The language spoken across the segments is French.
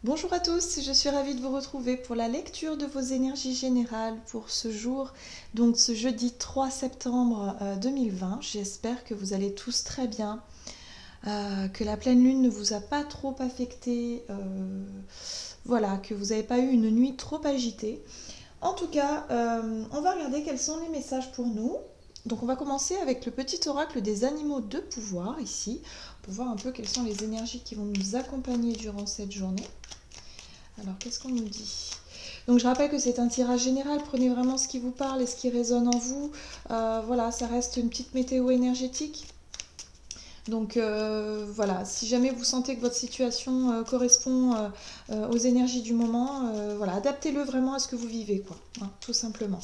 Bonjour à tous, je suis ravie de vous retrouver pour la lecture de vos énergies générales pour ce jour, donc ce jeudi 3 septembre 2020. J'espère que vous allez tous très bien, que la pleine lune ne vous a pas trop affecté, voilà, que vous n'avez pas eu une nuit trop agitée. En tout cas, on va regarder quels sont les messages pour nous. Donc on va commencer avec le petit oracle des animaux de pouvoir ici, pour voir un peu quelles sont les énergies qui vont nous accompagner durant cette journée. Alors, qu'est-ce qu'on nous dit? Donc, je rappelle que c'est un tirage général. Prenez vraiment ce qui vous parle et ce qui résonne en vous. Voilà, ça reste une petite météo énergétique. Donc, voilà, si jamais vous sentez que votre situation correspond aux énergies du moment, voilà, adaptez-le vraiment à ce que vous vivez, quoi, hein, tout simplement.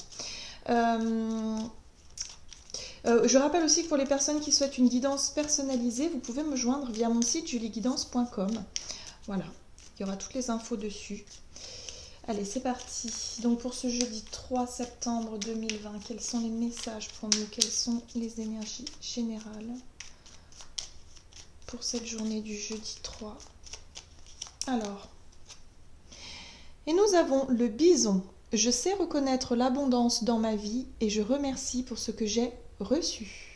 Je rappelle aussi que pour les personnes qui souhaitent une guidance personnalisée, vous pouvez me joindre via mon site julieguidance.com. Voilà, il y aura toutes les infos dessus. Allez, c'est parti. Donc pour ce jeudi 3 septembre 2020, quels sont les messages pour nous? Quelles sont les énergies générales pour cette journée du jeudi 3? Alors, et nous avons le bison. Je sais reconnaître l'abondance dans ma vie et je remercie pour ce que j'ai reçu.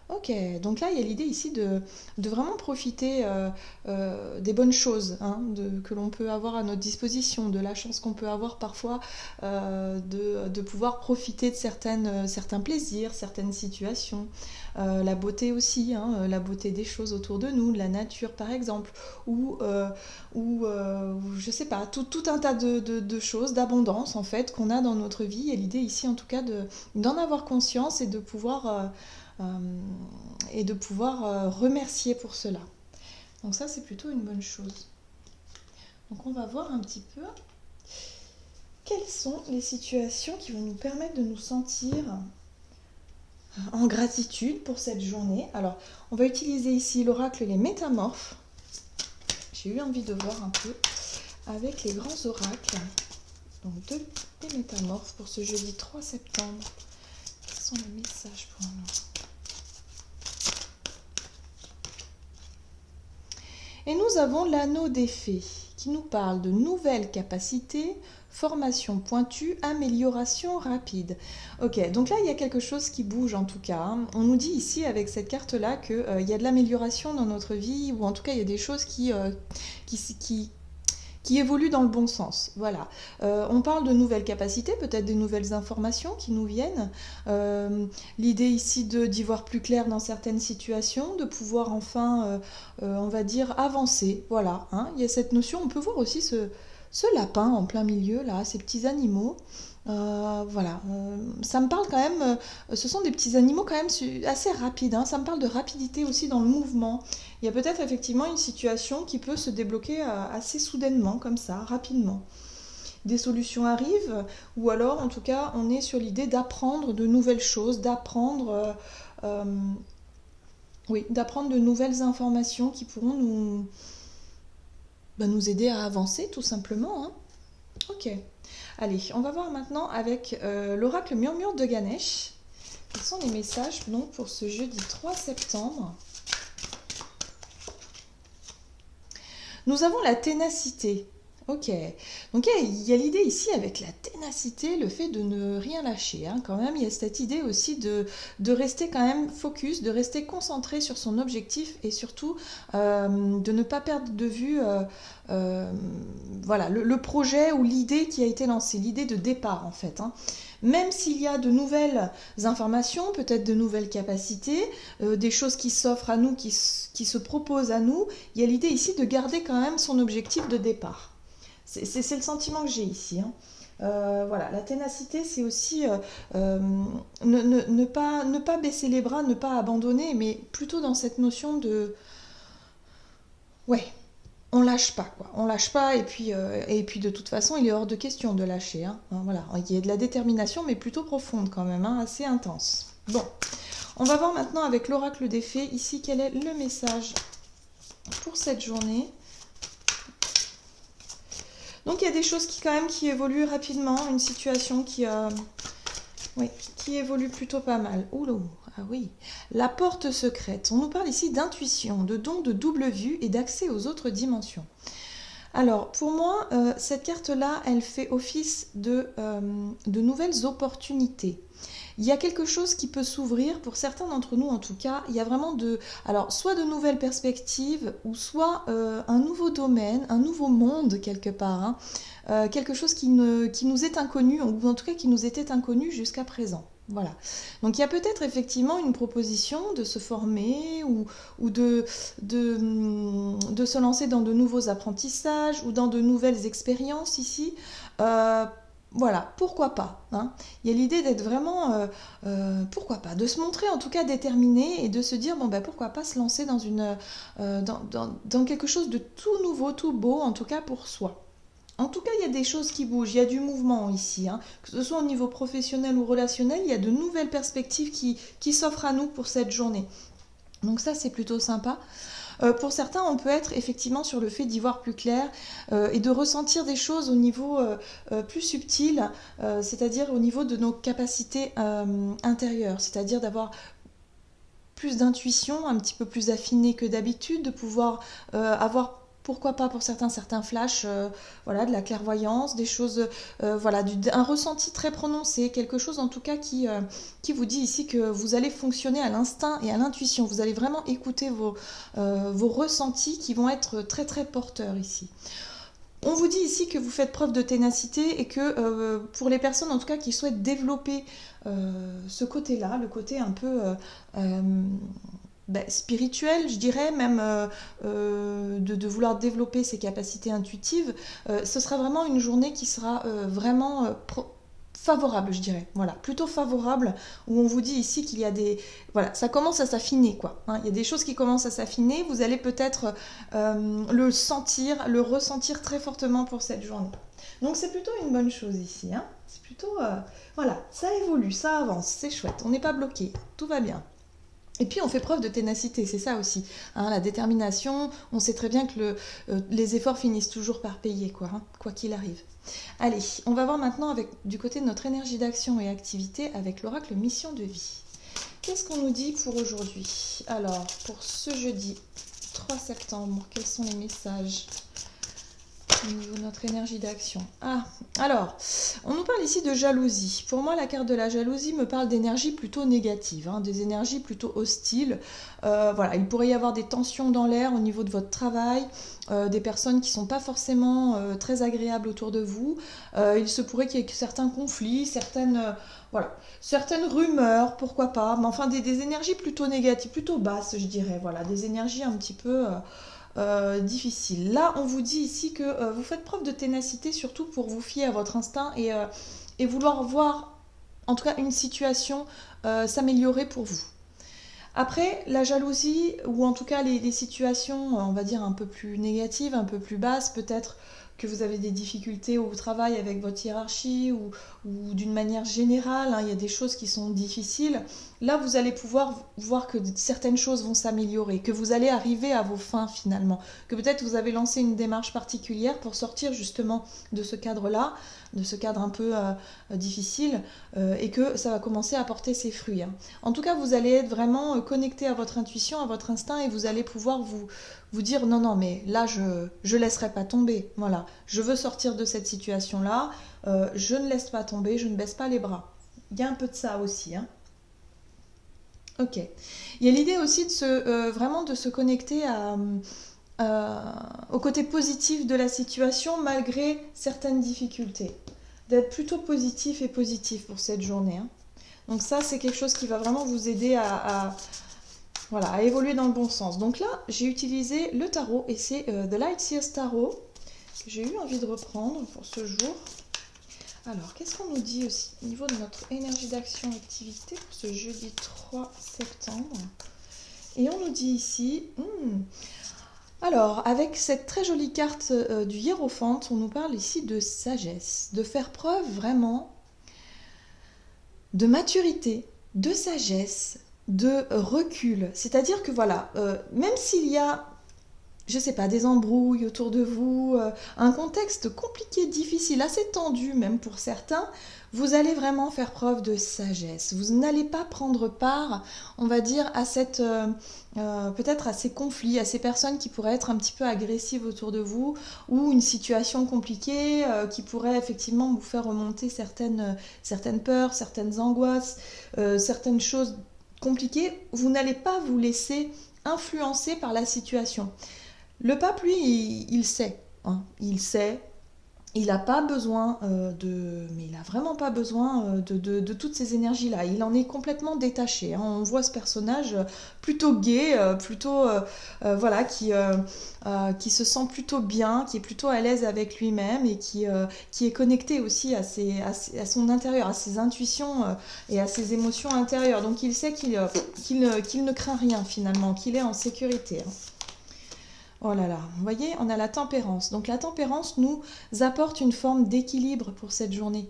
Ok, donc là il y a l'idée ici de vraiment profiter des bonnes choses, hein, que l'on peut avoir à notre disposition, de la chance qu'on peut avoir parfois de pouvoir profiter de certains plaisirs, certaines situations, la beauté aussi, hein, la beauté des choses autour de nous, de la nature par exemple, ou je sais pas, tout un tas de choses, d'abondance en fait qu'on a dans notre vie, et l'idée ici en tout cas d'en avoir conscience et de pouvoir remercier pour cela. Donc ça, c'est plutôt une bonne chose. Donc on va voir un petit peu quelles sont les situations qui vont nous permettre de nous sentir en gratitude pour cette journée. Alors, on va utiliser ici l'oracle Les Métamorphes. J'ai eu envie de voir un peu avec les grands oracles. Donc des Métamorphes pour ce jeudi 3 septembre. Quels sont les messages pour nous? Et nous avons l'anneau des fées qui nous parle de nouvelles capacités, formation pointue, amélioration rapide. Ok, donc là il y a quelque chose qui bouge en tout cas, hein. On nous dit ici avec cette carte-là qu'il y a de l'amélioration dans notre vie, ou en tout cas il y a des choses qui évolue dans le bon sens. Voilà. On parle de nouvelles capacités, peut-être des nouvelles informations qui nous viennent. L'idée ici d'y voir plus clair dans certaines situations, de pouvoir enfin, on va dire, avancer. Voilà, hein. Il y a cette notion, on peut voir aussi ce lapin en plein milieu, là, ces petits animaux. Voilà, ça me parle quand même, ce sont des petits animaux quand même assez rapides, hein. Ça me parle de rapidité aussi dans le mouvement. Il y a peut-être effectivement une situation qui peut se débloquer assez soudainement, comme ça, rapidement. Des solutions arrivent, ou alors en tout cas on est sur l'idée d'apprendre de nouvelles choses, d'apprendre de nouvelles informations qui pourront nous aider à avancer tout simplement, hein. Ok. Allez, on va voir maintenant avec l'oracle Murmure de Ganesh. Quels sont les messages donc pour ce jeudi 3 septembre? Nous avons la ténacité. Ok, donc il y a l'idée ici avec la ténacité, le fait de ne rien lâcher, hein. Quand même, il y a cette idée aussi de rester quand même focus, de rester concentré sur son objectif, et surtout de ne pas perdre de vue voilà, le projet ou l'idée qui a été lancée, l'idée de départ en fait, hein. Même s'il y a de nouvelles informations, peut-être de nouvelles capacités, des choses qui s'offrent à nous, qui se proposent à nous, il y a l'idée ici de garder quand même son objectif de départ. C'est le sentiment que j'ai ici, hein. Voilà, la ténacité, c'est aussi ne pas baisser les bras, ne pas abandonner, mais plutôt dans cette notion de... Ouais, on lâche pas, quoi. On lâche pas, et puis de toute façon, il est hors de question de lâcher, hein. Voilà, il y a de la détermination, mais plutôt profonde quand même, hein, assez intense. Bon, on va voir maintenant avec l'oracle des fées, ici, quel est le message pour cette journée. Donc il y a des choses qui évoluent rapidement, une situation qui évolue plutôt pas mal. Oulou, ah oui. La porte secrète. On nous parle ici d'intuition, de don de double vue et d'accès aux autres dimensions. Alors, pour moi, cette carte-là, elle fait office de nouvelles opportunités. Il y a quelque chose qui peut s'ouvrir, pour certains d'entre nous en tout cas, il y a vraiment alors soit de nouvelles perspectives, ou soit un nouveau domaine, un nouveau monde quelque part, hein. Quelque chose qui nous est inconnu, ou en tout cas qui nous était inconnu jusqu'à présent. Voilà. Donc il y a peut-être effectivement une proposition de se former ou de se lancer dans de nouveaux apprentissages ou dans de nouvelles expériences ici. Euh, voilà, pourquoi pas, hein. Il y a l'idée d'être vraiment, pourquoi pas, de se montrer en tout cas déterminé et de se dire, bon ben pourquoi pas se lancer dans quelque chose de tout nouveau, tout beau, en tout cas pour soi. En tout cas, il y a des choses qui bougent, il y a du mouvement ici, hein. Que ce soit au niveau professionnel ou relationnel, il y a de nouvelles perspectives qui s'offrent à nous pour cette journée. Donc ça, c'est plutôt sympa. Pour certains, on peut être effectivement sur le fait d'y voir plus clair et de ressentir des choses au niveau plus subtil, c'est-à-dire au niveau de nos capacités intérieures, c'est-à-dire d'avoir plus d'intuition, un petit peu plus affinée que d'habitude, de pouvoir avoir pourquoi pas pour certains flashs, voilà, de la clairvoyance, des choses, voilà, un ressenti très prononcé, quelque chose en tout cas qui vous dit ici que vous allez fonctionner à l'instinct et à l'intuition, vous allez vraiment écouter vos ressentis qui vont être très très porteurs ici. On vous dit ici que vous faites preuve de ténacité et que pour les personnes en tout cas qui souhaitent développer ce côté-là, le côté un peu spirituel, je dirais, même de vouloir développer ses capacités intuitives, ce sera vraiment une journée qui sera vraiment favorable, je dirais. Voilà, plutôt favorable, où on vous dit ici qu'il y a des... Voilà, ça commence à s'affiner, quoi, hein. Il y a des choses qui commencent à s'affiner, vous allez peut-être le sentir, le ressentir très fortement pour cette journée. Donc c'est plutôt une bonne chose ici, hein. C'est plutôt... voilà, ça évolue, ça avance, c'est chouette, on n'est pas bloqué, tout va bien. Et puis on fait preuve de ténacité, c'est ça aussi, hein, la détermination. On sait très bien que les efforts finissent toujours par payer, quoi, hein, quoi qu'il arrive. Allez, on va voir maintenant du côté de notre énergie d'action et activité avec l'oracle mission de vie. Qu'est-ce qu'on nous dit pour aujourd'hui? Alors, pour ce jeudi 3 septembre, quels sont les messages au niveau de notre énergie d'action? Alors, on nous parle ici de jalousie. Pour moi, la carte de la jalousie me parle d'énergie plutôt négative, hein, des énergies plutôt hostiles. Voilà, il pourrait y avoir des tensions dans l'air au niveau de votre travail, des personnes qui ne sont pas forcément très agréables autour de vous. Il se pourrait qu'il y ait certains conflits, certaines rumeurs, pourquoi pas, mais enfin des énergies plutôt négatives, plutôt basses, je dirais. Voilà, des énergies un petit peu... difficile. Là, on vous dit ici que vous faites preuve de ténacité, surtout pour vous fier à votre instinct et vouloir voir, en tout cas, une situation s'améliorer pour vous. Après, la jalousie, ou en tout cas les situations, on va dire, un peu plus négatives, un peu plus basses, peut-être que vous avez des difficultés au travail avec votre hiérarchie ou d'une manière générale, hein, il y a des choses qui sont difficiles. Là, vous allez pouvoir voir que certaines choses vont s'améliorer, que vous allez arriver à vos fins finalement, que peut-être vous avez lancé une démarche particulière pour sortir justement de ce cadre-là, de ce cadre un peu difficile, et que ça va commencer à porter ses fruits, hein. En tout cas, vous allez être vraiment connecté à votre intuition, à votre instinct, et vous allez pouvoir vous dire non, non, mais là, je laisserai pas tomber. Voilà, je veux sortir de cette situation-là, je ne laisse pas tomber, je ne baisse pas les bras. Il y a un peu de ça aussi, hein. Ok. Il y a l'idée aussi vraiment de se connecter au côté positif de la situation malgré certaines difficultés. D'être plutôt positif et positif pour cette journée, hein. Donc ça, c'est quelque chose qui va vraiment vous aider voilà, à évoluer dans le bon sens. Donc là, j'ai utilisé le tarot et c'est The Light Seers Tarot que j'ai eu envie de reprendre pour ce jour. Alors, qu'est-ce qu'on nous dit aussi au niveau de notre énergie d'action et activité pour ce jeudi 3 septembre? Et on nous dit ici... Alors, avec cette très jolie carte du Hiérophante, on nous parle ici de sagesse, de faire preuve vraiment de maturité, de sagesse, de recul. C'est-à-dire que voilà, même s'il y a je sais pas, des embrouilles autour de vous, un contexte compliqué, difficile, assez tendu même pour certains, vous allez vraiment faire preuve de sagesse. Vous n'allez pas prendre part, on va dire, à peut-être à ces conflits, à ces personnes qui pourraient être un petit peu agressives autour de vous, ou une situation compliquée qui pourrait effectivement vous faire remonter certaines peurs, certaines angoisses, certaines choses compliquées. Vous n'allez pas vous laisser influencer par la situation. Le pape, lui, il sait, hein, il sait, il n'a pas besoin mais il a vraiment pas besoin de toutes ces énergies-là. Il en est complètement détaché, hein. On voit ce personnage plutôt gai, voilà, qui se sent plutôt bien, qui est plutôt à l'aise avec lui-même et qui est connecté aussi à son intérieur, à ses intuitions et à ses émotions intérieures. Donc il sait qu'il ne craint rien finalement, qu'il est en sécurité, hein. Oh là là, vous voyez, on a la tempérance. Donc la tempérance nous apporte une forme d'équilibre pour cette journée.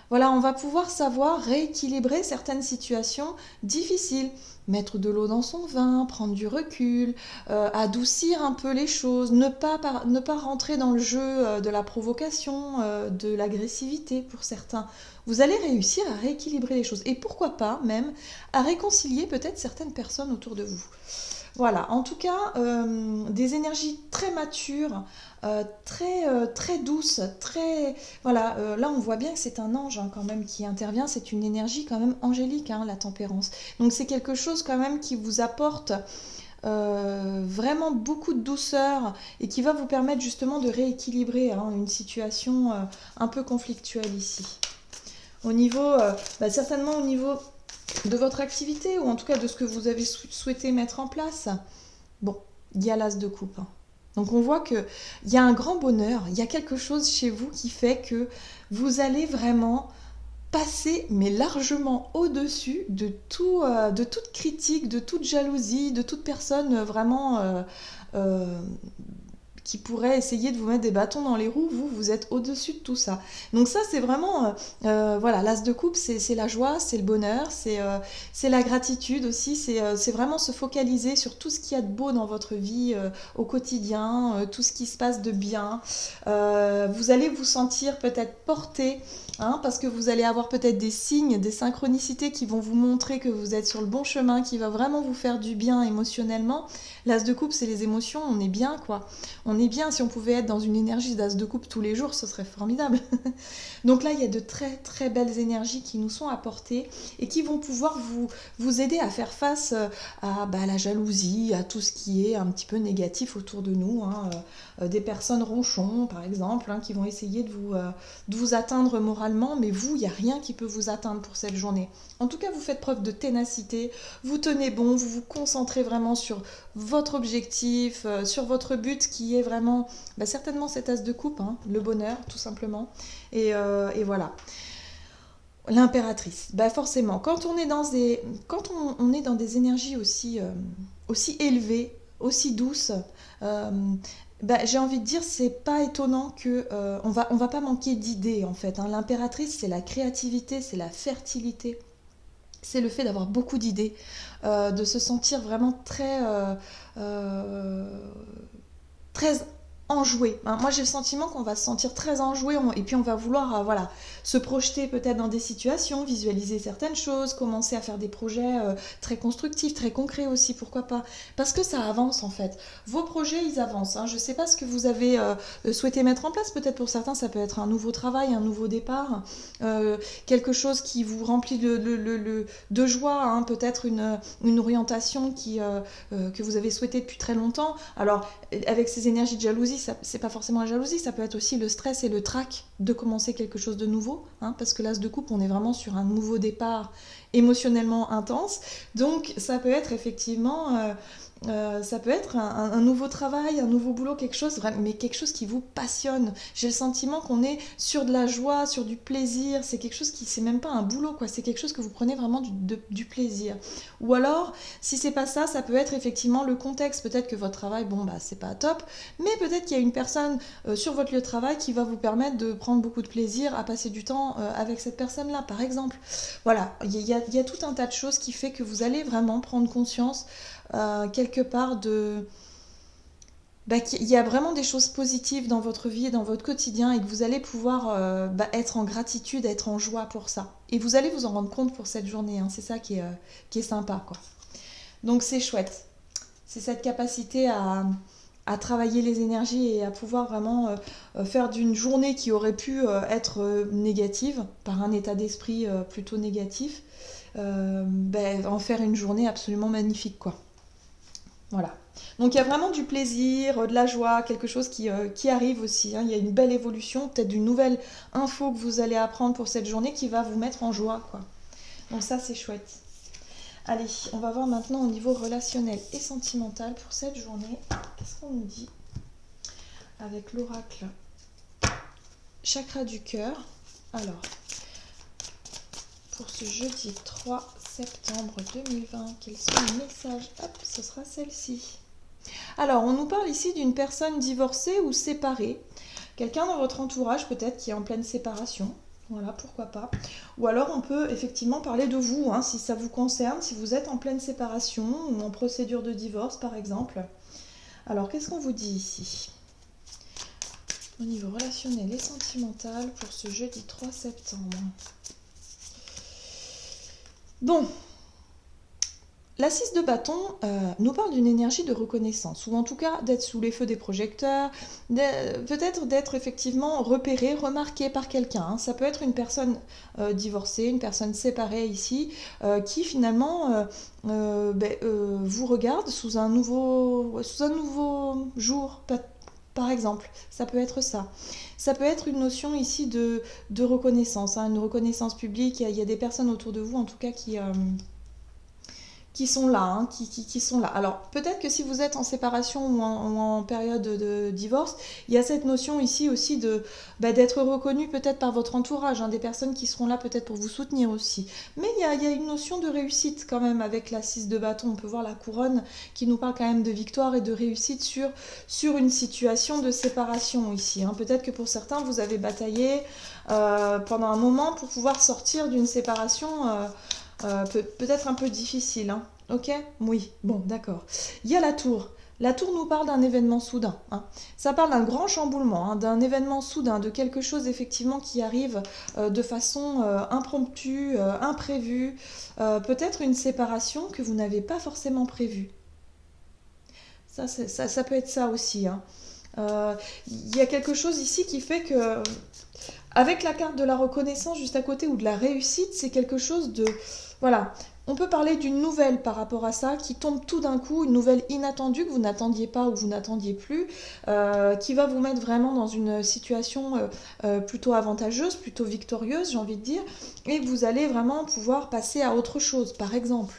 Voilà, on va pouvoir savoir rééquilibrer certaines situations difficiles. Mettre de l'eau dans son vin, prendre du recul, adoucir un peu les choses, ne pas rentrer dans le jeu de la provocation, de l'agressivité pour certains. Vous allez réussir à rééquilibrer les choses et pourquoi pas même à réconcilier peut-être certaines personnes autour de vous. Voilà, en tout cas, des énergies très matures, très douces, très... Voilà, là on voit bien que c'est un ange hein, quand même qui intervient, c'est une énergie quand même angélique, hein, la tempérance. Donc c'est quelque chose quand même qui vous apporte vraiment beaucoup de douceur et qui va vous permettre justement de rééquilibrer hein, une situation un peu conflictuelle ici. Au niveau, certainement au niveau de votre activité ou en tout cas de ce que vous avez souhaité mettre en place. Bon, il y a l'as de coupe, hein. Donc on voit qu'il y a un grand bonheur, il y a quelque chose chez vous qui fait que vous allez vraiment passer, mais largement au-dessus de toute critique, de toute jalousie, de toute personne vraiment euh, qui pourrait essayer de vous mettre des bâtons dans les roues, vous êtes au-dessus de tout ça. Donc ça, c'est vraiment, voilà, l'as de coupe, c'est la joie, c'est le bonheur, c'est la gratitude aussi, c'est vraiment se focaliser sur tout ce qu'il y a de beau dans votre vie au quotidien, tout ce qui se passe de bien. Vous allez vous sentir peut-être porté, hein, parce que vous allez avoir peut-être des signes, des synchronicités qui vont vous montrer que vous êtes sur le bon chemin, qui va vraiment vous faire du bien émotionnellement. L'as de coupe, c'est les émotions, on est bien, quoi. On est bien, si on pouvait être dans une énergie d'as de coupe tous les jours, ce serait formidable. Donc là, il y a de très très belles énergies qui nous sont apportées et qui vont pouvoir vous aider à faire face à la jalousie, à tout ce qui est un petit peu négatif autour de nous, hein. Des personnes ronchons, par exemple, hein, qui vont essayer de vous atteindre moralement, mais vous, il n'y a rien qui peut vous atteindre pour cette journée. En tout cas, vous faites preuve de ténacité, vous tenez bon, vous vous concentrez vraiment sur votre objectif, sur votre but qui est vraiment certainement cet as de coupe, hein, le bonheur tout simplement. Et voilà. L'impératrice, forcément, quand on est dans des énergies aussi élevées, aussi douces, euh, j'ai envie de dire, c'est pas étonnant que on va pas manquer d'idées en fait, hein. L'impératrice, c'est la créativité, c'est la fertilité, c'est le fait d'avoir beaucoup d'idées, de se sentir vraiment euh, très enjoué, hein. Moi j'ai le sentiment qu'on va se sentir très enjoué et puis on va vouloir voilà, se projeter peut-être dans des situations, visualiser certaines choses, commencer à faire des projets très constructifs, très concrets aussi, pourquoi pas, parce que ça avance en fait. Vos projets ils avancent, hein. Je ne sais pas ce que vous avez souhaité mettre en place, peut-être pour certains ça peut être un nouveau travail, un nouveau départ, quelque chose qui vous remplit de joie, hein. Peut-être une orientation que vous avez souhaité depuis très longtemps. Alors avec ces énergies de jalousie, c'est pas forcément la jalousie, ça peut être aussi le stress et le trac de commencer quelque chose de nouveau, hein, parce que l'as de coupe, on est vraiment sur un nouveau départ émotionnellement intense. Donc ça peut être effectivement ça peut être un nouveau travail, un nouveau boulot, mais quelque chose qui vous passionne. J'ai le sentiment qu'on est sur de la joie, sur du plaisir. C'est quelque chose c'est même pas un boulot, quoi. C'est quelque chose que vous prenez vraiment du plaisir. Ou alors, si c'est pas ça, ça peut être effectivement le contexte. Peut-être que votre travail, c'est pas top, mais peut-être qu'il y a une personne sur votre lieu de travail qui va vous permettre de prendre beaucoup de plaisir à passer du temps avec cette personne-là, par exemple. Voilà, il y a tout un tas de choses qui fait que vous allez vraiment prendre conscience quelque part qu'il y a vraiment des choses positives dans votre vie et dans votre quotidien et que vous allez pouvoir être en gratitude, être en joie pour ça. Et vous allez vous en rendre compte pour cette journée, hein. C'est ça qui est sympa, quoi. Donc c'est chouette. C'est cette capacité à travailler les énergies et à pouvoir vraiment faire d'une journée qui aurait pu être négative, par un état d'esprit plutôt négatif, en faire une journée absolument magnifique, quoi. Voilà. Donc il y a vraiment du plaisir, de la joie, quelque chose qui arrive aussi, hein. Il y a une belle évolution, peut-être d'une nouvelle info que vous allez apprendre pour cette journée qui va vous mettre en joie, quoi. Donc ça, c'est chouette. Allez, on va voir maintenant au niveau relationnel et sentimental pour cette journée. Qu'est-ce qu'on nous dit avec l'oracle chakra du cœur? Alors, pour ce jeudi 3 septembre 2020, quels sont les messages? Hop, ce sera celle-ci. Alors, on nous parle ici d'une personne divorcée ou séparée. Quelqu'un dans votre entourage peut-être qui est en pleine séparation. Voilà, pourquoi pas. Ou alors on peut effectivement parler de vous, hein, si ça vous concerne, si vous êtes en pleine séparation ou en procédure de divorce par exemple. Alors, qu'est-ce qu'on vous dit ici au niveau relationnel et sentimental pour ce jeudi 3 septembre? Bon, la 6 de bâton nous parle d'une énergie de reconnaissance, ou en tout cas d'être sous les feux des projecteurs, peut-être d'être effectivement repéré, remarqué par quelqu'un, hein. Ça peut être une personne divorcée, une personne séparée ici, qui finalement vous regarde sous un nouveau jour, par exemple. Ça peut être ça. Ça peut être une notion ici de reconnaissance, hein, une reconnaissance publique. Il y a des personnes autour de vous, en tout cas, qui sont là, hein, qui sont là. Alors peut-être que si vous êtes en séparation ou en période de divorce, il y a cette notion ici aussi d'être reconnu peut-être par votre entourage, hein, des personnes qui seront là peut-être pour vous soutenir aussi. Mais il y a une notion de réussite quand même avec la 6 de bâton. On peut voir la couronne qui nous parle quand même de victoire et de réussite sur une situation de séparation ici, hein. Peut-être que pour certains, vous avez bataillé pendant un moment pour pouvoir sortir d'une séparation peut-être un peu difficile, hein. Ok? Oui, bon, d'accord. Il y a la tour. La tour nous parle d'un événement soudain, hein. Ça parle d'un grand chamboulement, hein, d'un événement soudain, de quelque chose effectivement qui arrive de façon impromptue, imprévue. Peut-être une séparation que vous n'avez pas forcément prévue. Ça peut être ça aussi, hein. Il y a quelque chose ici qui fait que avec la carte de la reconnaissance juste à côté ou de la réussite, c'est quelque chose de... Voilà, on peut parler d'une nouvelle par rapport à ça qui tombe tout d'un coup, une nouvelle inattendue que vous n'attendiez pas ou vous n'attendiez plus, qui va vous mettre vraiment dans une situation plutôt avantageuse, plutôt victorieuse, j'ai envie de dire, et que vous allez vraiment pouvoir passer à autre chose, par exemple.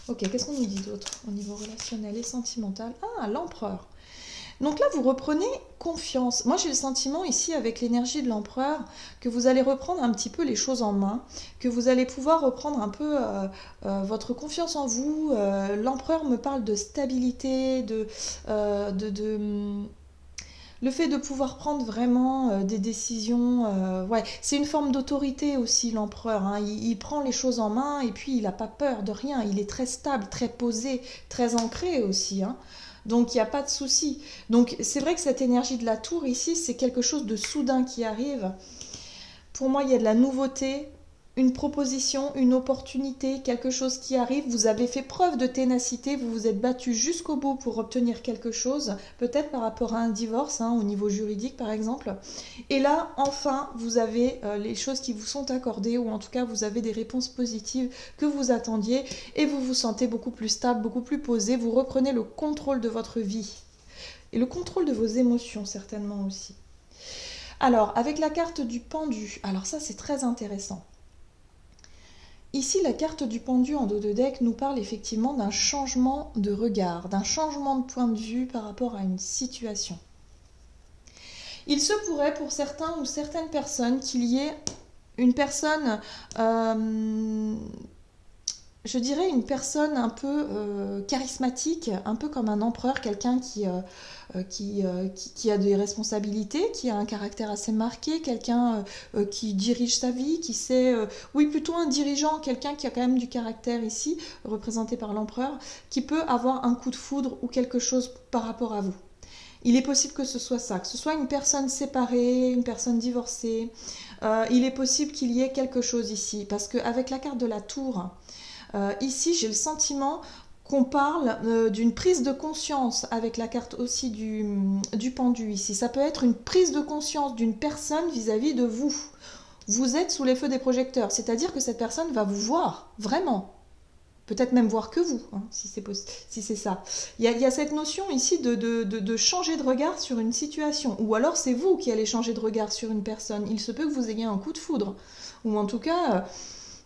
Ok, qu'est-ce qu'on nous dit d'autre au niveau relationnel et sentimental? Ah, l'empereur. Donc là, vous reprenez confiance. Moi, j'ai le sentiment ici, avec l'énergie de l'empereur, que vous allez reprendre un petit peu les choses en main, que vous allez pouvoir reprendre un peu votre confiance en vous. L'empereur me parle de stabilité, le fait de pouvoir prendre vraiment des décisions. Ouais, c'est une forme d'autorité aussi, l'empereur, hein. Il prend les choses en main et puis il n'a pas peur de rien. Il est très stable, très posé, très ancré aussi, hein. Donc il n'y a pas de souci. Donc c'est vrai que cette énergie de la tour ici, c'est quelque chose de soudain qui arrive. Pour moi, il y a de la nouveauté, une proposition, une opportunité, quelque chose qui arrive. Vous avez fait preuve de ténacité, vous vous êtes battu jusqu'au bout pour obtenir quelque chose, peut-être par rapport à un divorce, hein, au niveau juridique par exemple. Et là, enfin, vous avez les choses qui vous sont accordées, ou en tout cas, vous avez des réponses positives que vous attendiez, et vous vous sentez beaucoup plus stable, beaucoup plus posé. Vous reprenez le contrôle de votre vie et le contrôle de vos émotions certainement aussi. Alors, avec la carte du pendu, alors ça c'est très intéressant. Ici, la carte du pendu en dos de deck nous parle effectivement d'un changement de regard, d'un changement de point de vue par rapport à une situation. Il se pourrait pour certains ou certaines personnes qu'il y ait une personne je dirais une personne un peu charismatique, un peu comme un empereur, quelqu'un qui a des responsabilités, qui a un caractère assez marqué, quelqu'un qui dirige sa vie, qui sait... oui, plutôt un dirigeant, quelqu'un qui a quand même du caractère ici, représenté par l'empereur, qui peut avoir un coup de foudre ou quelque chose par rapport à vous. Il est possible que ce soit ça, que ce soit une personne séparée, une personne divorcée. Il est possible qu'il y ait quelque chose ici, parce qu'avec la carte de la tour, ici j'ai le sentiment qu'on parle d'une prise de conscience avec la carte aussi du pendu ici. Ça peut être une prise de conscience d'une personne vis-à-vis de vous. Vous êtes sous les feux des projecteurs, c'est-à-dire que cette personne va vous voir, vraiment. Peut-être même voir que vous, hein, si c'est ça. Il y a cette notion ici de changer de regard sur une situation. Ou alors c'est vous qui allez changer de regard sur une personne. Il se peut que vous ayez un coup de foudre. Ou en tout cas,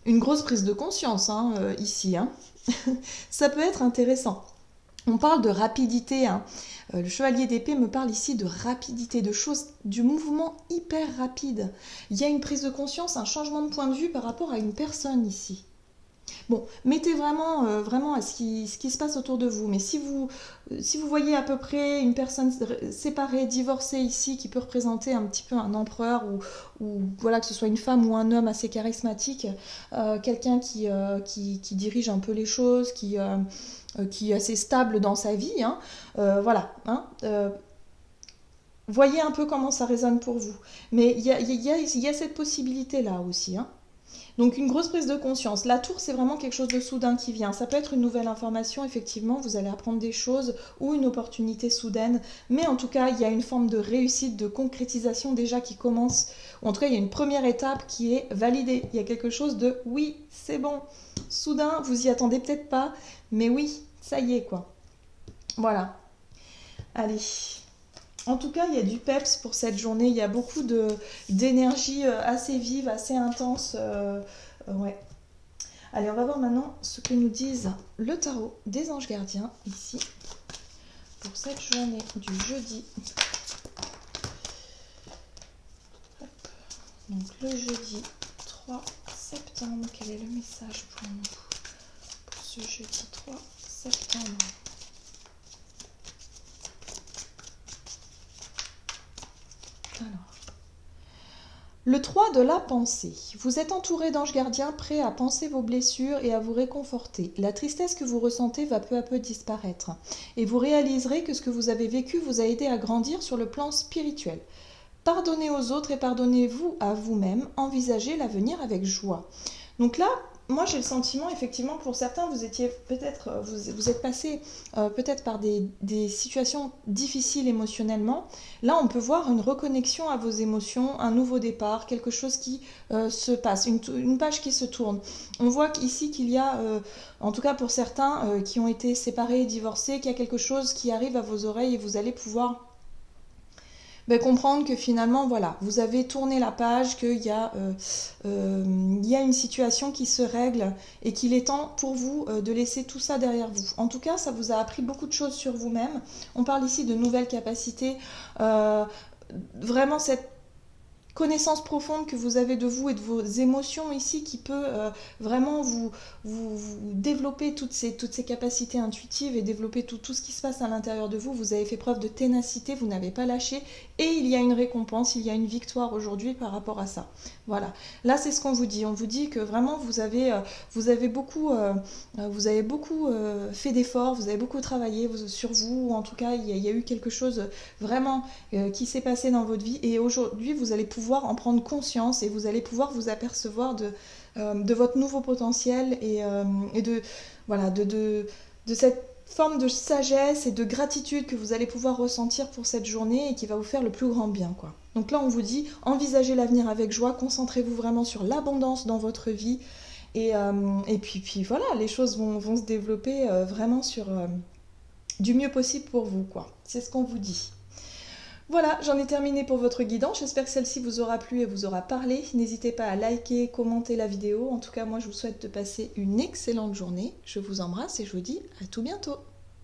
une grosse prise de conscience hein, ici. Hein. Ça peut être intéressant. On parle de rapidité. Hein. Le chevalier d'épée me parle ici de rapidité, de choses, du mouvement hyper rapide. Il y a une prise de conscience, un changement de point de vue par rapport à une personne ici. Bon, mettez vraiment à ce qui se passe autour de vous. Mais si vous voyez à peu près une personne séparée, divorcée ici, qui peut représenter un petit peu un empereur, ou voilà, que ce soit une femme ou un homme assez charismatique, quelqu'un qui dirige un peu les choses, qui est assez stable dans sa vie, hein, voilà. Hein, voyez un peu comment ça résonne pour vous. Mais il y a cette possibilité-là aussi, hein. Donc une grosse prise de conscience. La tour, c'est vraiment quelque chose de soudain qui vient. Ça peut être une nouvelle information, effectivement, vous allez apprendre des choses ou une opportunité soudaine. Mais en tout cas, il y a une forme de réussite, de concrétisation déjà qui commence. Ou en tout cas, il y a une première étape qui est validée. Il y a quelque chose de oui, c'est bon. Soudain, vous y attendez peut-être pas, mais oui, ça y est quoi. Voilà. Allez. En tout cas, il y a du peps pour cette journée. Il y a beaucoup d'énergie assez vive, assez intense. Ouais. Allez, on va voir maintenant ce que nous disent le tarot des anges gardiens ici pour cette journée du jeudi. Hop. Donc le jeudi 3 septembre, quel est le message pour nous pour ce jeudi 3 septembre? Alors, le 3 de la pensée. Vous êtes entouré d'anges gardiens prêts à penser vos blessures et à vous réconforter. La tristesse que vous ressentez va peu à peu disparaître. Et vous réaliserez que ce que vous avez vécu vous a aidé à grandir sur le plan spirituel. Pardonnez aux autres et pardonnez-vous à vous-même. Envisagez l'avenir avec joie. Donc là, moi j'ai le sentiment, effectivement, pour certains, vous étiez peut-être, vous êtes passé peut-être par des situations difficiles émotionnellement. Là, on peut voir une reconnexion à vos émotions, un nouveau départ, quelque chose qui se passe, une page qui se tourne. On voit ici qu'il y a, en tout cas pour certains qui ont été séparés, divorcés, qu'il y a quelque chose qui arrive à vos oreilles et vous allez pouvoir comprendre que finalement, voilà, vous avez tourné la page, qu'il y a une situation qui se règle et qu'il est temps pour vous de laisser tout ça derrière vous. En tout cas, ça vous a appris beaucoup de choses sur vous-même. On parle ici de nouvelles capacités. Vraiment cette connaissance profonde que vous avez de vous et de vos émotions ici qui peut vraiment vous développer toutes ces capacités intuitives et développer tout ce qui se passe à l'intérieur de vous. Vous avez fait preuve de ténacité, vous n'avez pas lâché et il y a une récompense, il y a une victoire aujourd'hui par rapport à ça. Voilà, là c'est ce qu'on vous dit. On vous dit que vraiment vous avez beaucoup fait d'efforts, vous avez beaucoup travaillé sur vous, ou en tout cas il y a eu quelque chose vraiment qui s'est passé dans votre vie et aujourd'hui vous allez pouvoir en prendre conscience et vous allez pouvoir vous apercevoir de votre nouveau potentiel et de cette forme de sagesse et de gratitude que vous allez pouvoir ressentir pour cette journée et qui va vous faire le plus grand bien, quoi. Donc là on vous dit, envisagez l'avenir avec joie, concentrez-vous vraiment sur l'abondance dans votre vie et puis voilà, les choses vont se développer vraiment sur du mieux possible pour vous, quoi. C'est ce qu'on vous dit. Voilà, j'en ai terminé pour votre guidance. J'espère que celle-ci vous aura plu et vous aura parlé. N'hésitez pas à liker, commenter la vidéo. En tout cas, moi, je vous souhaite de passer une excellente journée. Je vous embrasse et je vous dis à tout bientôt.